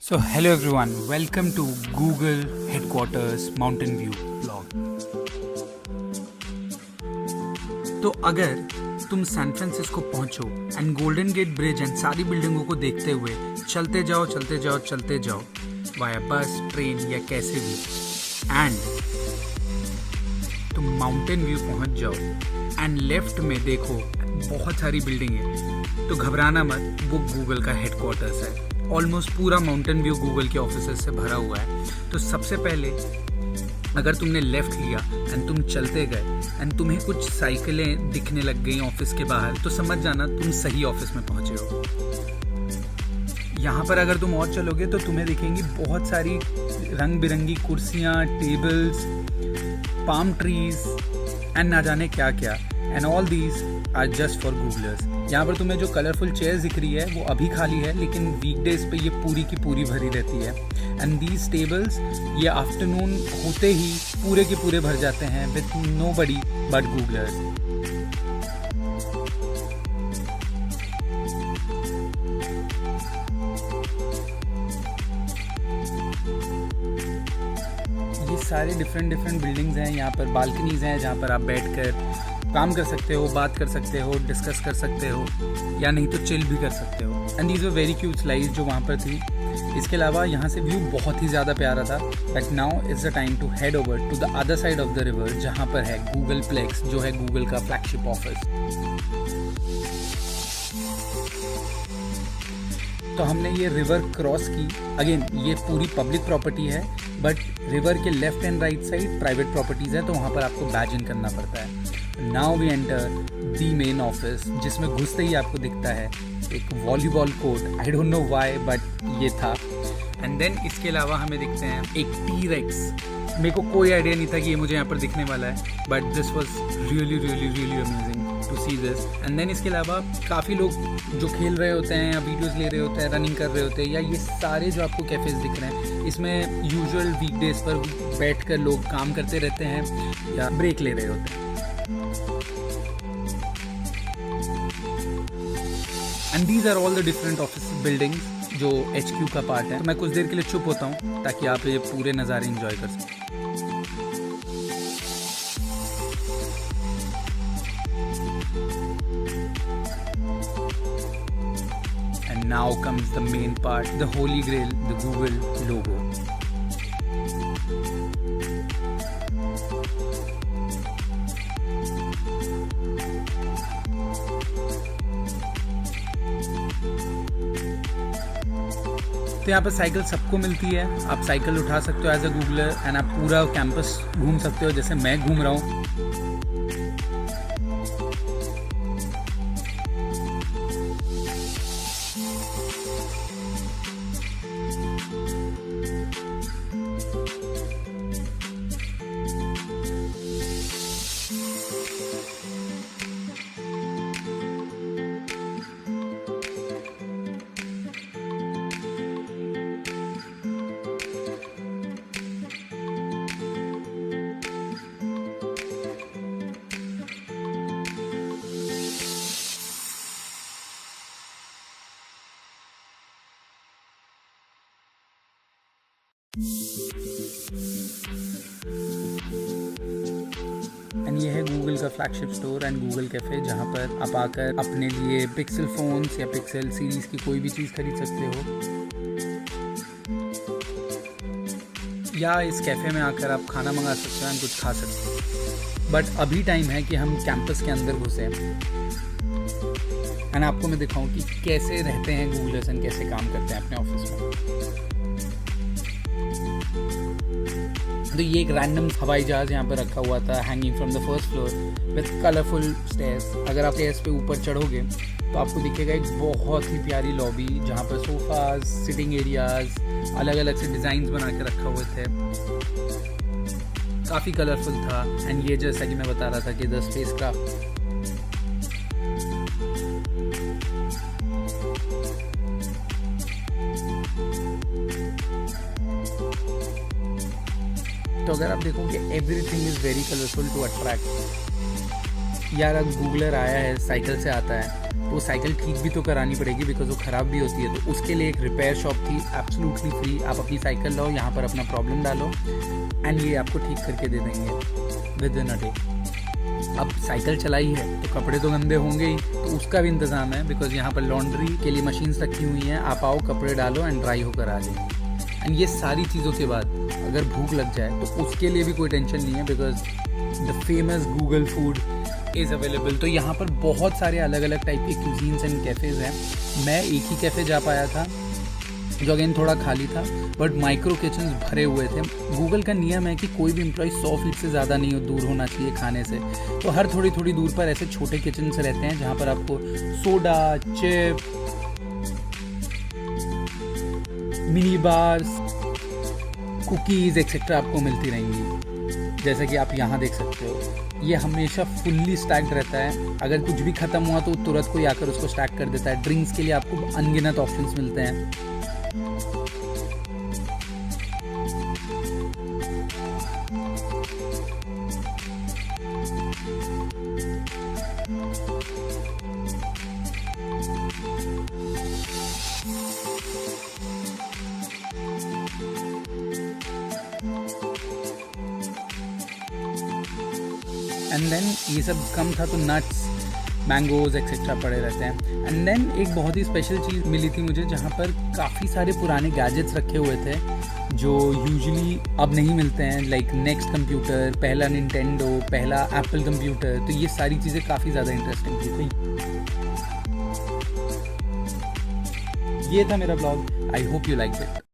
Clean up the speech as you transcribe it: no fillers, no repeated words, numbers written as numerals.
So hello everyone, welcome to Google Headquarters Mountain View blog. तो अगर तुम San Francisco पहुंचो and golden gate bridge and सारी बिल्डिंगों को देखते हुए चलते जाओ वाया बस, ट्रेन या कैसे भी एंड तुम माउंटेन व्यू पहुंच जाओ एंड लेफ्ट में देखो बहुत सारी बिल्डिंग है, तो घबराना मत, वो गूगल का हेडक्वार्टर्स है। ऑलमोस्ट पूरा माउंटेन व्यू गूगल के ऑफिसेस से भरा हुआ है। तो सबसे पहले अगर तुमने लेफ्ट लिया एंड तुम चलते गए एंड तुम्हें कुछ साइकिलें दिखने लग गई ऑफिस के बाहर, तो समझ जाना तुम सही ऑफिस में पहुंचे हो। यहाँ पर अगर तुम और चलोगे तो तुम्हें दिखेंगी बहुत सारी रंग बिरंगी कुर्सियाँ, टेबल्स, पाम ट्रीज एंड ना जाने क्या क्या, and all these are just for Googlers. यहाँ पर तुम्हें जो कलरफुल चेयर्स दिख रही है वो अभी खाली है, लेकिन वीकडेज पे ये पूरी की पूरी भरी रहती है। एंड दीज टेबल्स ये आफ्टरनून होते ही पूरे के पूरे भर जाते हैं विथ नोबडी बट गूगलर्स। ये सारे डिफरेंट बिल्डिंग्स हैं। यहाँ पर बालकनीज हैं जहाँ पर आप बैठकर काम कर सकते हो, बात कर सकते हो, डिस्कस कर सकते हो, या नहीं तो चिल भी कर सकते हो। And these were very cute slides जो वहाँ पर थी। इसके अलावा यहाँ से व्यू बहुत ही ज़्यादा प्यारा था। But now is the time to head over to the other side of the river, जहाँ पर है गूगल प्लेक्स, जो है गूगल का फ्लैगशिप ऑफिस। तो हमने ये रिवर क्रॉस की। अगेन ये पूरी पब्लिक प्रॉपर्टी है, बट रिवर के left and right side private properties है, तो वहाँ पर आपको बैज इन करना पड़ता है। Now we enter the main office, जिसमें घुसते ही आपको दिखता है एक volleyball court. I don't know why but ये था। एंड देन इसके अलावा हमें दिखते हैं एक टी-रेक्स। मेरे को कोई आइडिया नहीं था कि ये मुझे यहाँ पर दिखने वाला है, but this was really amazing to see this. And then इसके अलावा काफ़ी लोग जो खेल रहे होते हैं या वीडियोस ले रहे होते हैं, रनिंग कर रहे होते हैं, या ये सारे जो आपको कैफेज दिख रहे हैं, इसमें यूजुअल वीकडेज पर बैठकर लोग काम करते रहते हैं या ब्रेक ले रहे होते हैं। And these are all the different office buildings जो HQ का पार्ट है। तो मैं कुछ देर के लिए चुप होता हूँ ताकि आप ये पूरे नज़ारे एंजॉय कर सकें। And now comes the main part, the holy grail, the Google logo. तो यहाँ पर साइकिल सबको मिलती है। आप साइकिल उठा सकते हो एज अ गूगलर एंड आप पूरा कैंपस घूम सकते हो, जैसे मैं घूम रहा हूँ। एंड ये है गूगल का flagship store and Google cafe, जहाँ पर आप आकर अपने लिए पिक्सल फ़ोन्स या पिक्सल सीरीज़ की कोई भी चीज़ खरीद सकते हो, या इस कैफ़े में आकर आप खाना मंगा सकते हो एंड कुछ खा सकते हो। बट अभी टाइम है कि हम कैंपस के अंदर घुसे एंड आपको मैं दिखाऊं कि कैसे रहते हैं गूगलर्स एंड कैसे काम करते हैं अपने ऑफिस में। तो ये एक रैंडम हवाई जहाज़ यहाँ पर रखा हुआ था, hanging from the first floor with colourful stairs. अगर आप स्टेयर्स पे ऊपर चढ़ोगे तो आपको दिखेगा एक बहुत ही प्यारी लॉबी, जहाँ पर सोफाज, सिटिंग एरियाज अलग अलग से डिज़ाइंस बना के रखा हुए थे। काफ़ी कलरफुल था। एंड ये जैसा कि मैं बता रहा था कि द स्पेसक्राफ्ट। तो अगर आप देखोगे everything is very colourful to attract. यार अब गूगलर आया है, साइकिल से आता है, तो वो साइकिल ठीक भी तो करानी पड़ेगी बिकॉज वो ख़राब भी होती है। तो उसके लिए एक रिपेयर शॉप थी एब्सोल्युटली फ्री। आप अपनी साइकिल लाओ, यहाँ पर अपना प्रॉब्लम डालो एंड ये आपको ठीक करके दे देंगे विद इन अ डे। अब साइकिल चलाई है तो कपड़े तो गंदे होंगे ही, तो उसका भी इंतज़ाम है बिकॉज यहाँ पर लॉन्ड्री के लिए मशीन्स रखी हुई हैं। आप आओ, कपड़े डालो एंड ड्राई होकर आ जाए। एंड ये सारी चीज़ों के बाद अगर भूख लग जाए तो उसके लिए भी कोई टेंशन नहीं है because the famous Google food is available. तो यहाँ पर बहुत सारे अलग अलग टाइप के क्यूजीन्स एंड कैफ़ेज़ हैं। मैं एक ही कैफ़े जा पाया था जो अगेन थोड़ा खाली था, बट माइक्रो किचन्स भरे हुए थे। गूगल का नियम है कि कोई भी एम्प्लॉय 100 फीट से ज़्यादा नहीं दूर होना चाहिए खाने से। तो हर थोड़ी थोड़ी दूर पर ऐसे छोटे किचन्स रहते हैं जहाँ पर आपको soda, chip, mini bars, cookies etcetera आपको मिलती रहेंगी। जैसे कि आप यहाँ देख सकते हो, ये हमेशा फुल्ली स्टैक्ड रहता है। अगर कुछ भी ख़त्म हुआ तो तुरंत कोई आकर उसको स्टैक कर देता है। ड्रिंक्स के लिए आपको अनगिनत ऑप्शंस मिलते हैं। एंड देन ये सब कम था तो नट्स, मैंगोज एक्सेट्रा पड़े रहते हैं। एंड देन एक बहुत ही स्पेशल चीज़ मिली थी मुझे जहाँ पर काफ़ी सारे पुराने गैजेट्स रखे हुए थे जो यूजुअली अब नहीं मिलते हैं, लाइक नेक्स्ट कंप्यूटर, पहला निंटेंडो, पहला एप्पल कंप्यूटर। तो ये सारी चीज़ें काफ़ी ज़्यादा इंटरेस्टिंग थी। तो ये था मेरा blog. I hope you like it.